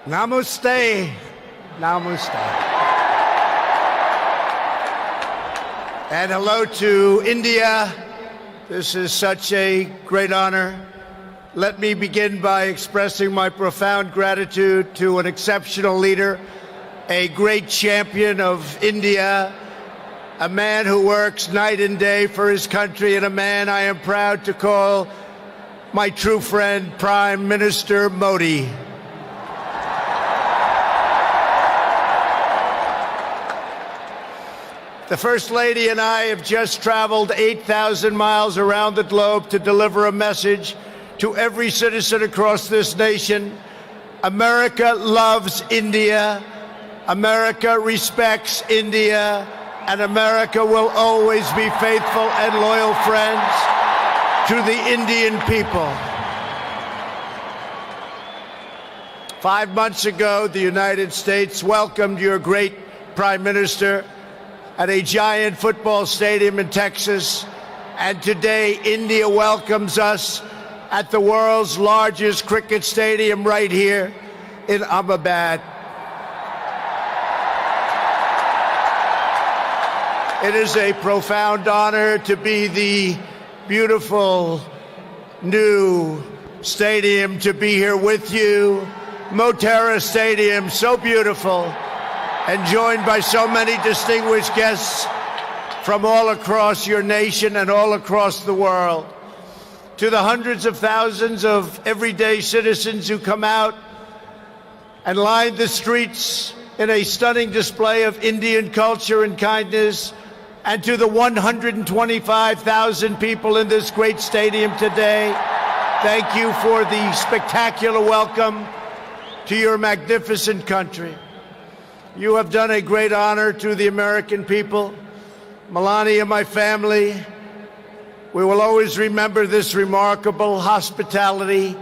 Namaste. Namaste. And hello to India. This is such a great honor. Let me begin by expressing my profound gratitude to an exceptional leader, a great champion of India, a man who works night and day for his country, and a man I am proud to call my true friend, Prime Minister Modi. The First Lady and I have just traveled 8,000 miles around the globe to deliver a message to every citizen across this nation. America loves India, America respects India, and America will always be faithful and loyal friends to the Indian people. 5 months ago, the United States welcomed your great Prime Minister at a giant football stadium in Texas, and today India welcomes us at the world's largest cricket stadium right here in Ahmedabad. It is a profound honor to be the beautiful new stadium, to be here with you. Motera Stadium, so beautiful, and joined by so many distinguished guests from all across your nation and all across the world. To the hundreds of thousands of everyday citizens who come out and line the streets in a stunning display of Indian culture and kindness, and to the 125,000 people in this great stadium today, thank you for the spectacular welcome to your magnificent country. You have done a great honor to the American people. Melania, my family, we will always remember this remarkable hospitality.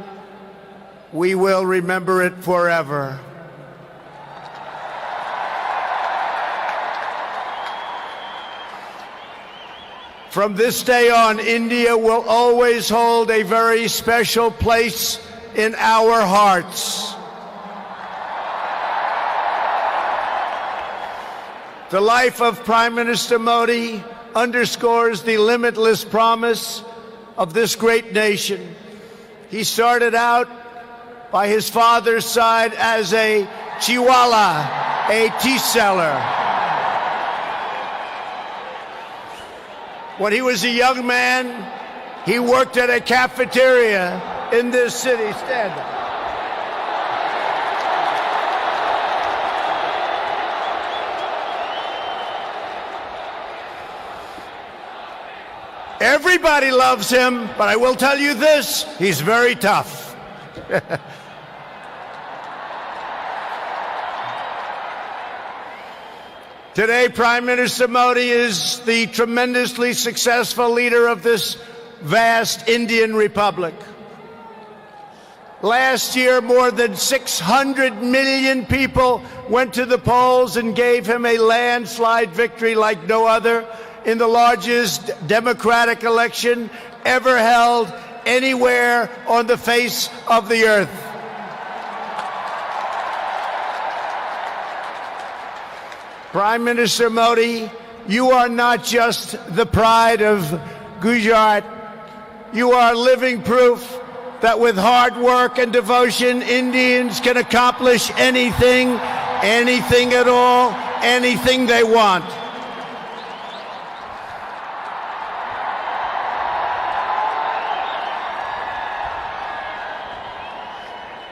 We will remember it forever. From this day on, India will always hold a very special place in our hearts. The life of Prime Minister Modi underscores the limitless promise of this great nation. He started out by his father's side as a chiwala, a tea seller. When he was a young man, he worked at a cafeteria in this city. Stand up. Everybody loves him, but I will tell you this, he's very tough. Today, Prime Minister Modi is the tremendously successful leader of this vast Indian Republic. Last year, more than 600 million people went to the polls and gave him a landslide victory like no other in the largest democratic election ever held anywhere on the face of the earth. Prime Minister Modi, you are not just the pride of Gujarat. You are living proof that with hard work and devotion, Indians can accomplish anything, anything at all, anything they want.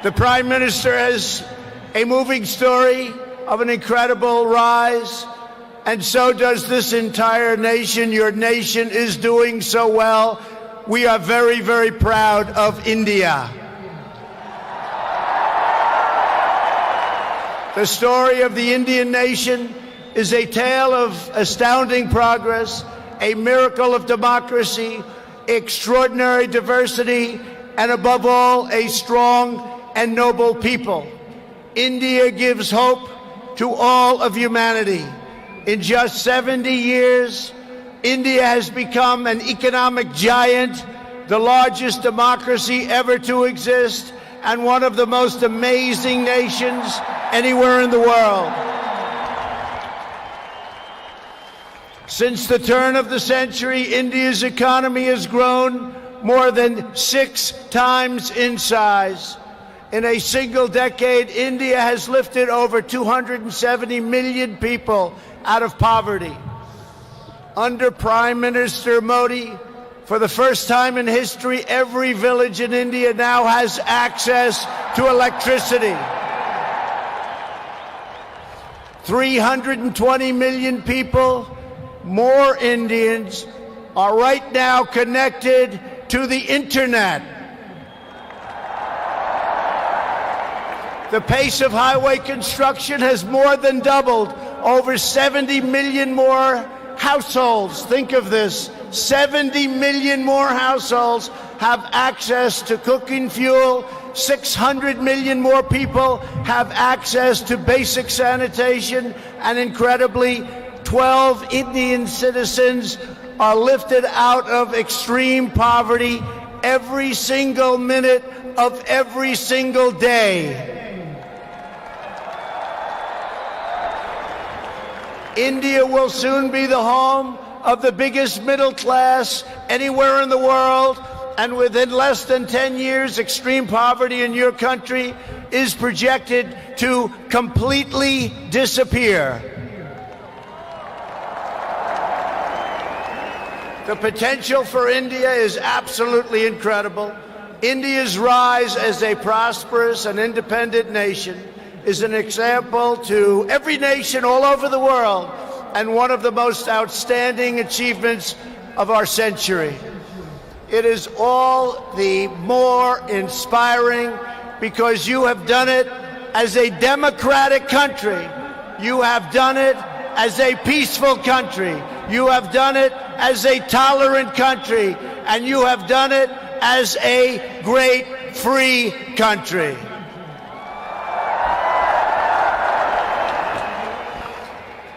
The Prime Minister has a moving story of an incredible rise, and so does this entire nation. Your nation is doing so well. We are very, very proud of India. The story of the Indian nation is a tale of astounding progress, a miracle of democracy, extraordinary diversity, and above all, a strong and noble people. India gives hope to all of humanity. In just 70 years, India has become an economic giant, the largest democracy ever to exist, and one of the most amazing nations anywhere in the world. Since the turn of the century, India's economy has grown more than 6 times in size. In a single decade, India has lifted over 270 million people out of poverty. Under Prime Minister Modi, for the first time in history, every village in India now has access to electricity. 320 million people, more Indians, are right now connected to the internet. The pace of highway construction has more than doubled. Over 70 million more households, think of this, 70 million more households have access to cooking fuel. 600 million more people have access to basic sanitation. And incredibly, 12 Indian citizens are lifted out of extreme poverty every single minute of every single day. India will soon be the home of the biggest middle class anywhere in the world, and within less than 10 years, extreme poverty in your country is projected to completely disappear. The potential for India is absolutely incredible. India's rise as a prosperous and independent nation is an example to every nation all over the world, and one of the most outstanding achievements of our century. It is all the more inspiring because you have done it as a democratic country. You have done it as a peaceful country. You have done it as a tolerant country. And you have done it as a great free country.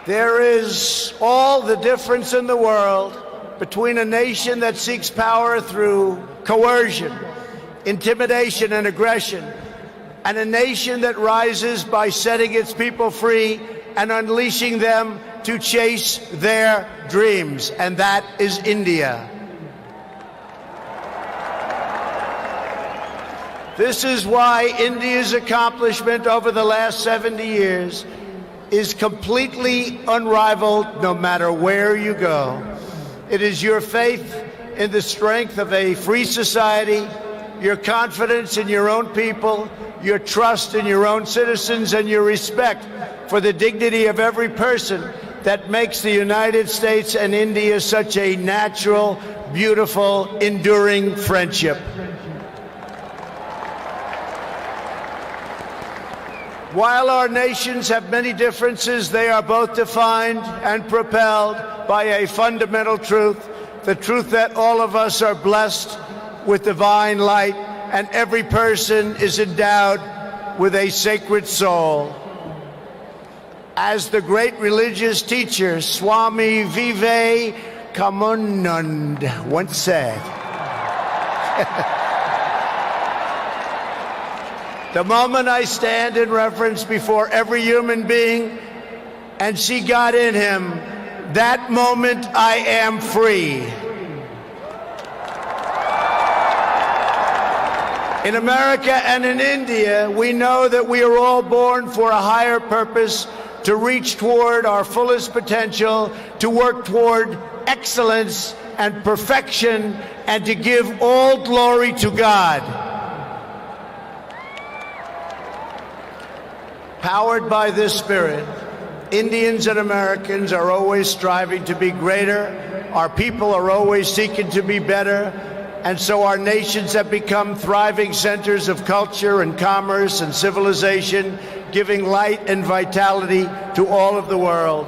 There is all the difference in the world between a nation that seeks power through coercion, intimidation, and aggression, and a nation that rises by setting its people free and unleashing them to chase their dreams, and that is India. This is why India's accomplishment over the last 70 years is completely unrivaled no matter where you go. It is your faith in the strength of a free society, your confidence in your own people, your trust in your own citizens, and your respect for the dignity of every person that makes the United States and India such a natural, beautiful, enduring friendship. While our nations have many differences, they are both defined and propelled by a fundamental truth, the truth that all of us are blessed with divine light and every person is endowed with a sacred soul. As the great religious teacher Swami Vivekananda once said, the moment I stand in reverence before every human being and see God in him, that moment I am free. In America and in India, we know that we are all born for a higher purpose, to reach toward our fullest potential, to work toward excellence and perfection, and to give all glory to God. Powered by this spirit, Indians and Americans are always striving to be greater. Our people are always seeking to be better. And so our nations have become thriving centers of culture and commerce and civilization, giving light and vitality to all of the world.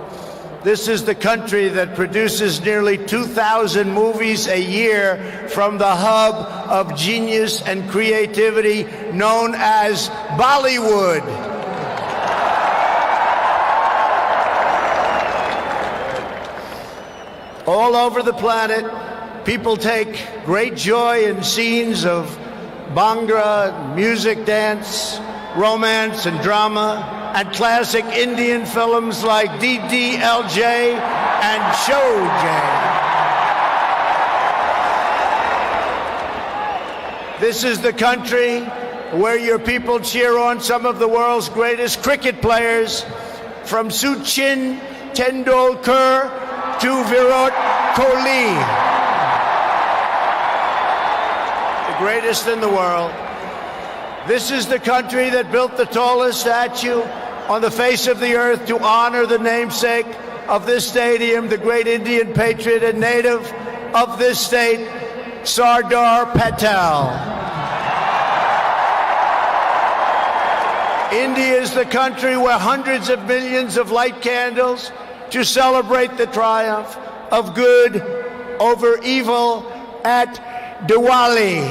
This is the country that produces nearly 2,000 movies a year from the hub of genius and creativity known as Bollywood. All over the planet, people take great joy in scenes of Bhangra, music, dance, romance, and drama, and classic Indian films like DDLJ and Showjay. This is the country where your people cheer on some of the world's greatest cricket players, from Sachin Tendulkar to Virat Kohli, the greatest in the world. This is the country that built the tallest statue on the face of the earth to honor the namesake of this stadium, the great Indian patriot and native of this state, Sardar Patel. India is the country where hundreds of millions of light candles to celebrate the triumph of good over evil at Diwali.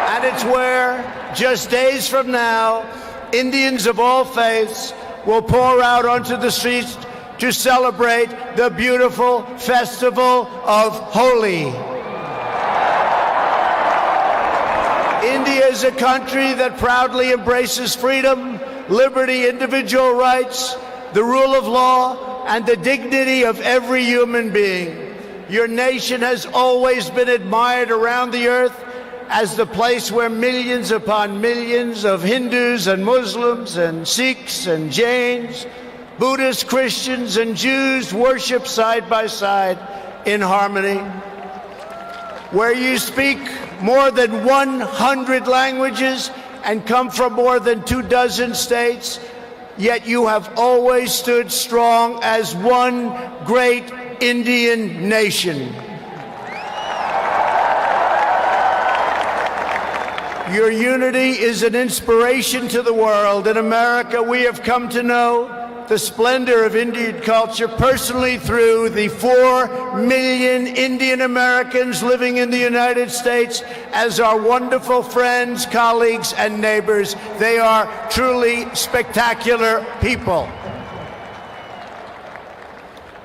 And it's where, just days from now, Indians of all faiths will pour out onto the streets to celebrate the beautiful festival of Holi. India is a country that proudly embraces freedom, liberty, individual rights, the rule of law, and the dignity of every human being. Your nation has always been admired around the earth as the place where millions upon millions of Hindus and Muslims and Sikhs and Jains, Buddhists, Christians, and Jews worship side by side in harmony, where you speak more than 100 languages and come from more than 24 states, yet you have always stood strong as one great Indian nation. Your unity is an inspiration to the world. In America, we have come to know the splendor of Indian culture personally through the 4 million Indian Americans living in the United States as our wonderful friends, colleagues, and neighbors. They are truly spectacular people.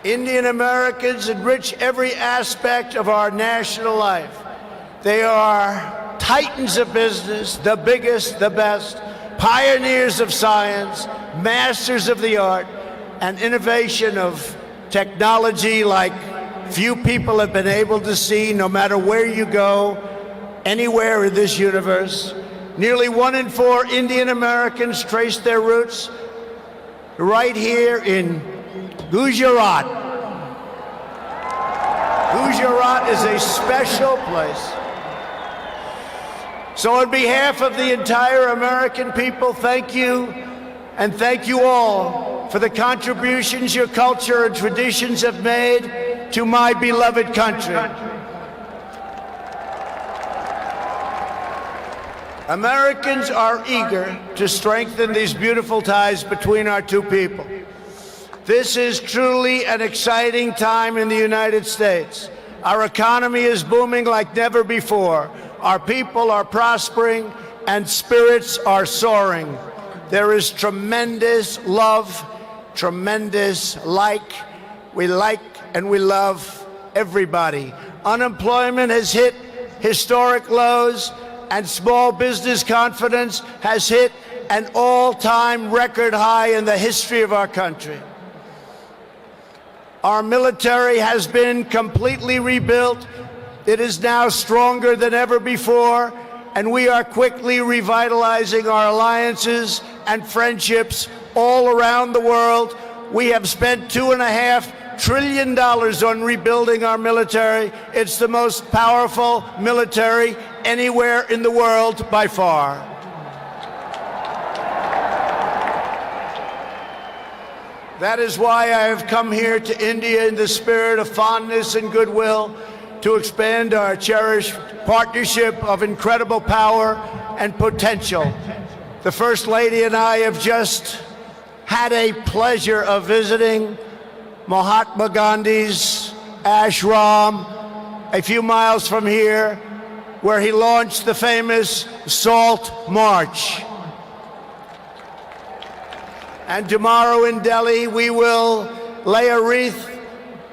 Indian Americans enrich every aspect of our national life. They are titans of business, the biggest, the best, pioneers of science, masters of the art, and innovation of technology like few people have been able to see, no matter where you go, anywhere in this universe. Nearly 1 in 4 Indian Americans trace their roots right here in Gujarat. Gujarat is a special place. So on behalf of the entire American people, thank you, and thank you all for the contributions your culture and traditions have made to my beloved country. Americans are eager to strengthen these beautiful ties between our two people. This is truly an exciting time in the United States. Our economy is booming like never before. Our people are prospering and spirits are soaring. There is tremendous love, tremendous we like and we love everybody. Unemployment has hit historic lows, and small business confidence has hit an all-time record high in the history of our country. Our military has been completely rebuilt. It is now stronger than ever before, and we are quickly revitalizing our alliances and friendships all around the world. We have spent $2.5 trillion on rebuilding our military. It's the most powerful military anywhere in the world by far. That is why I have come here to India in the spirit of fondness and goodwill to expand our cherished partnership of incredible power and potential. The First Lady and I have just had a pleasure of visiting Mahatma Gandhi's ashram a few miles from here, where he launched the famous Salt March. And tomorrow in Delhi, we will lay a wreath,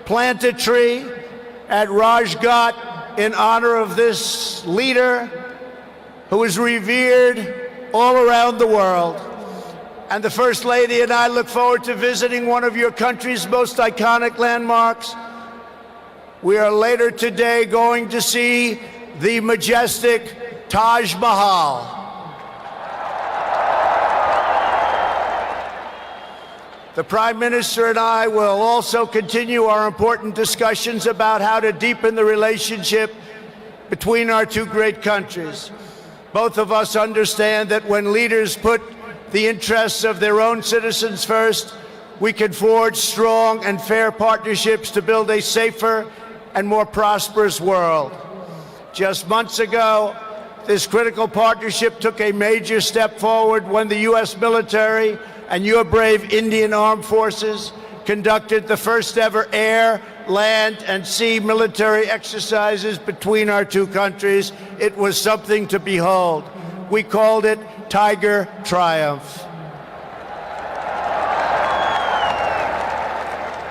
plant a tree at Rajghat in honor of this leader who is revered all around the world. And the First Lady and I look forward to visiting one of your country's most iconic landmarks. We are later today going to see the majestic Taj Mahal. The Prime Minister and I will also continue our important discussions about how to deepen the relationship between our two great countries. Both of us understand that when leaders put the interests of their own citizens first, we can forge strong and fair partnerships to build a safer and more prosperous world. Just months ago, this critical partnership took a major step forward when the U.S. military and your brave Indian Armed Forces conducted the first ever air, land, and sea military exercises between our two countries. It was something to behold. We called it Tiger Triumph.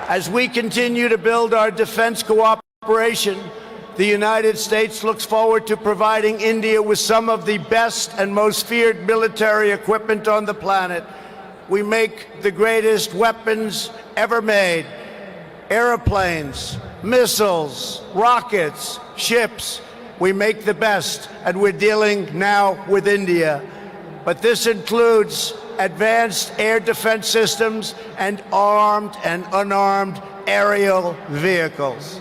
As we continue to build our defense cooperation, the United States looks forward to providing India with some of the best and most feared military equipment on the planet. We make the greatest weapons ever made: airplanes, missiles, rockets, ships. We make the best, and we're dealing now with India. But this includes advanced air defense systems and armed and unarmed aerial vehicles.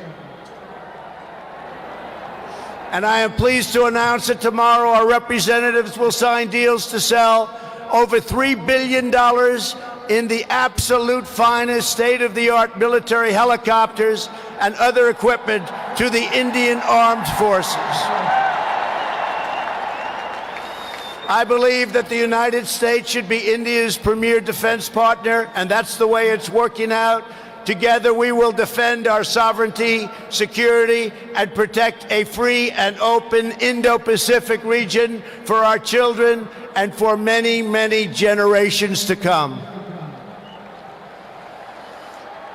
And I am pleased to announce that tomorrow our representatives will sign deals to sell over $3 billion in the absolute finest state-of-the-art military helicopters and other equipment to the Indian Armed Forces. I believe that the United States should be India's premier defense partner, and that's the way it's working out. Together, we will defend our sovereignty, security, and protect a free and open Indo-Pacific region for our children and for many, many generations to come.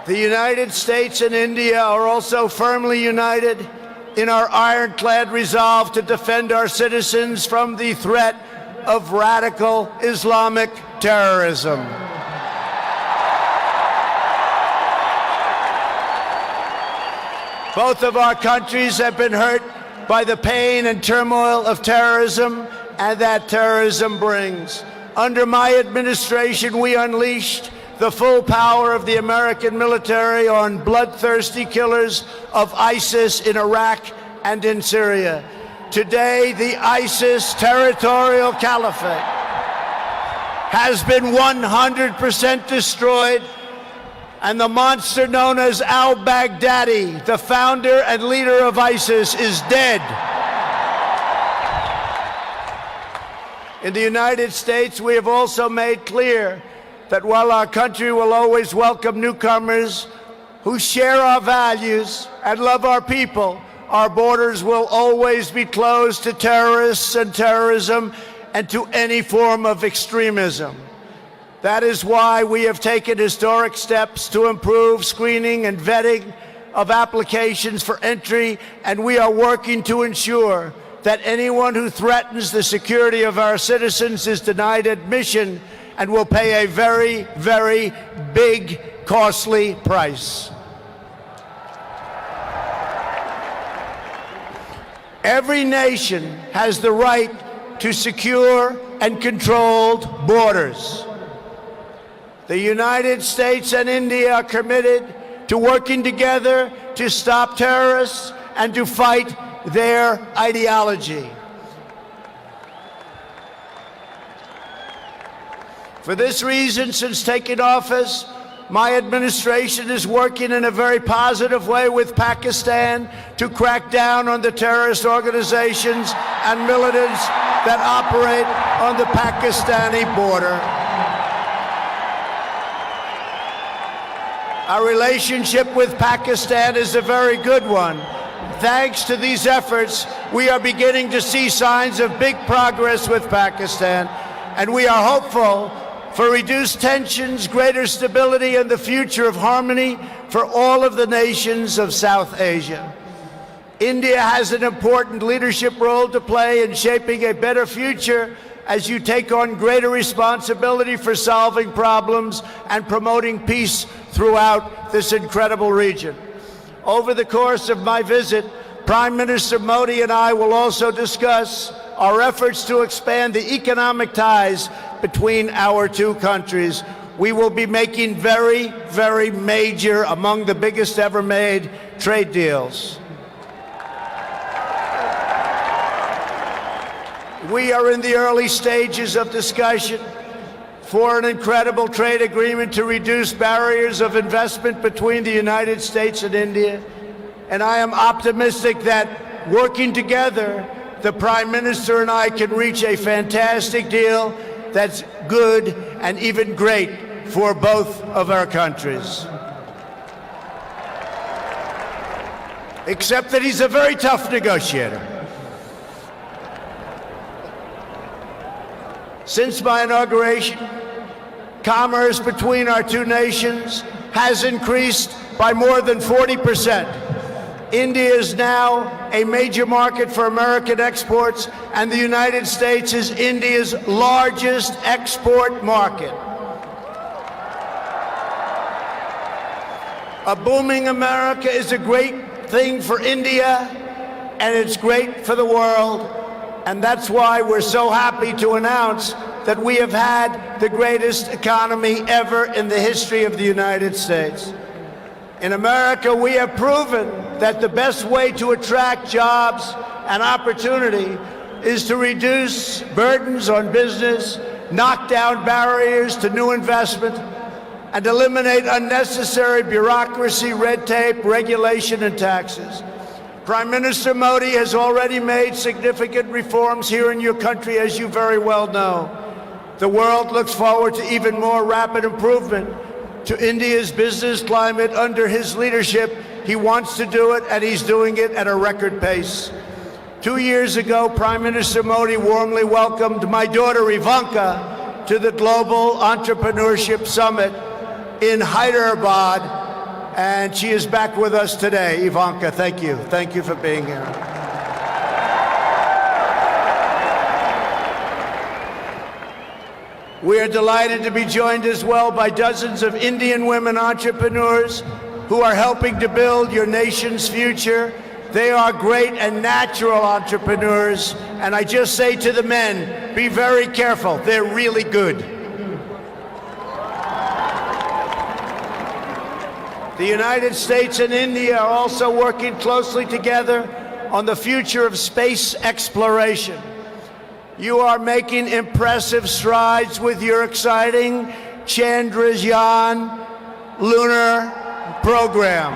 The United States and India are also firmly united in our ironclad resolve to defend our citizens from the threat of radical Islamic terrorism. Both of our countries have been hurt by the pain and turmoil of terrorism and that terrorism brings. Under my administration, we unleashed the full power of the American military on bloodthirsty killers of ISIS in Iraq and in Syria. Today, the ISIS territorial caliphate has been 100% destroyed, and the monster known as al-Baghdadi, the founder and leader of ISIS, is dead. In the United States, we have also made clear that while our country will always welcome newcomers who share our values and love our people, our borders will always be closed to terrorists and terrorism and to any form of extremism. That is why we have taken historic steps to improve screening and vetting of applications for entry, and we are working to ensure that anyone who threatens the security of our citizens is denied admission and will pay a very, very big, costly price. Every nation has the right to secure and controlled borders. The United States and India are committed to working together to stop terrorists and to fight their ideology. For this reason, since taking office, my administration is working in a very positive way with Pakistan to crack down on the terrorist organizations and militants that operate on the Pakistani border. Our relationship with Pakistan is a very good one. Thanks to these efforts, we are beginning to see signs of big progress with Pakistan, and we are hopeful for reduced tensions, greater stability, and the future of harmony for all of the nations of South Asia. India has an important leadership role to play in shaping a better future as you take on greater responsibility for solving problems and promoting peace throughout this incredible region. Over the course of my visit, Prime Minister Modi and I will also discuss our efforts to expand the economic ties between our two countries. We will be making very, very major, among the biggest ever made, trade deals. We are in the early stages of discussion for an incredible trade agreement to reduce barriers of investment between the United States and India. And I am optimistic that working together, the Prime Minister and I can reach a fantastic deal that's good and even great for both of our countries. Except that he's a very tough negotiator. Since my inauguration, commerce between our two nations has increased by more than 40%. India is now a major market for American exports, and the United States is India's largest export market. A booming America is a great thing for India, and it's great for the world. And that's why we're so happy to announce that we have had the greatest economy ever in the history of the United States. In America, we have proven that the best way to attract jobs and opportunity is to reduce burdens on business, knock down barriers to new investment, and eliminate unnecessary bureaucracy, red tape, regulation, and taxes. Prime Minister Modi has already made significant reforms here in your country, as you very well know. The world looks forward to even more rapid improvement to India's business climate under his leadership. He wants to do it, and he's doing it at a record pace. 2 years ago, Prime Minister Modi warmly welcomed my daughter Ivanka to the Global Entrepreneurship Summit in Hyderabad, and she is back with us today. Ivanka, thank you. Thank you for being here. We are delighted to be joined as well by dozens of Indian women entrepreneurs who are helping to build your nation's future. They are great and natural entrepreneurs, and I just say to the men, be very careful. They're really good. The United States and India are also working closely together on the future of space exploration. You are making impressive strides with your exciting Chandrayaan lunar program.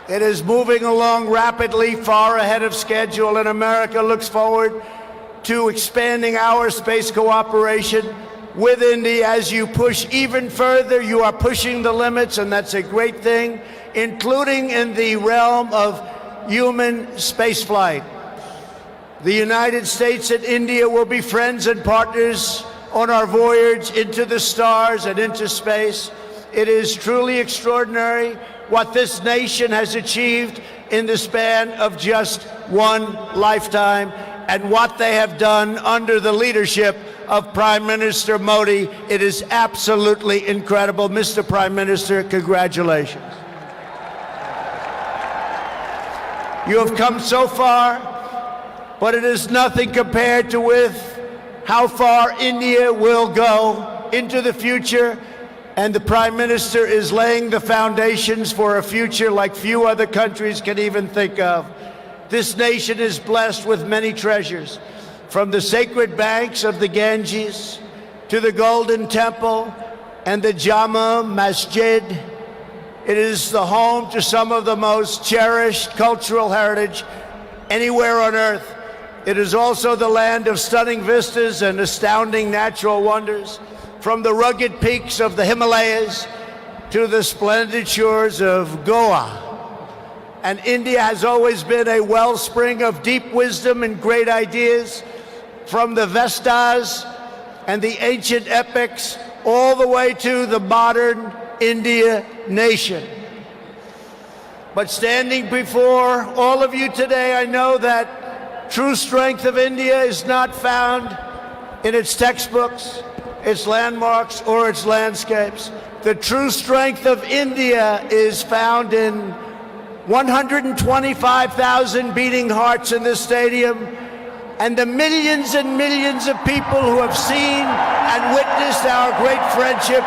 It is moving along rapidly, far ahead of schedule, and America looks forward to expanding our space cooperation with India. As you push even further, you are pushing the limits, and that's a great thing, including in the realm of human spaceflight. The United States and India will be friends and partners on our voyage into the stars and into space. It is truly extraordinary what this nation has achieved in the span of just one lifetime, and what they have done under the leadership of Prime Minister Modi. It is absolutely incredible. Mr. Prime Minister, congratulations. You have come so far, but it is nothing compared to with how far India will go into the future, and the Prime Minister is laying the foundations for a future like few other countries can even think of. This nation is blessed with many treasures, from the sacred banks of the Ganges to the Golden Temple and the Jama Masjid. It is the home to some of the most cherished cultural heritage anywhere on earth. It is also the land of stunning vistas and astounding natural wonders, from the rugged peaks of the Himalayas to the splendid shores of Goa. And India has always been a wellspring of deep wisdom and great ideas, from the Vestas and the ancient epics all the way to the modern India nation. But standing before all of you today, I know that true strength of India is not found in its textbooks, its landmarks, or its landscapes. The true strength of India is found in 125,000 beating hearts in this stadium, and the millions and millions of people who have seen and witnessed our great friendship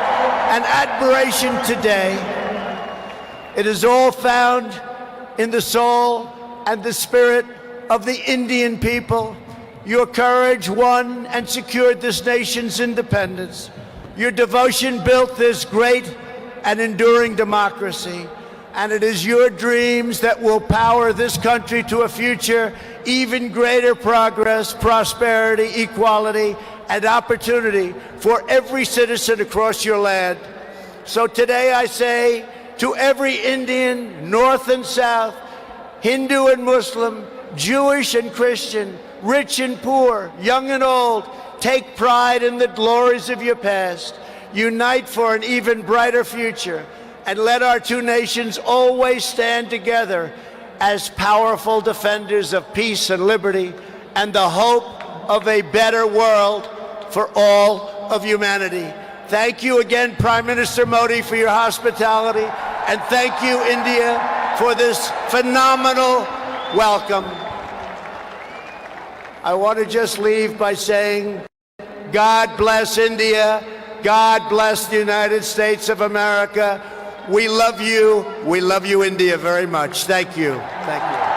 and admiration today. It is all found in the soul and the spirit of the Indian people. Your courage won and secured this nation's independence. Your devotion built this great and enduring democracy. And it is your dreams that will power this country to a future, even greater progress, prosperity, equality, and opportunity for every citizen across your land. So today I say to every Indian, North and South, Hindu and Muslim, Jewish and Christian, rich and poor, young and old, take pride in the glories of your past. Unite for an even brighter future. And let our two nations always stand together as powerful defenders of peace and liberty and the hope of a better world for all of humanity. Thank you again, Prime Minister Modi, for your hospitality. And thank you, India, for this phenomenal welcome. I want to just leave by saying, God bless India. God bless the United States of America. We love you. We love you, India, very much. Thank you. Thank you.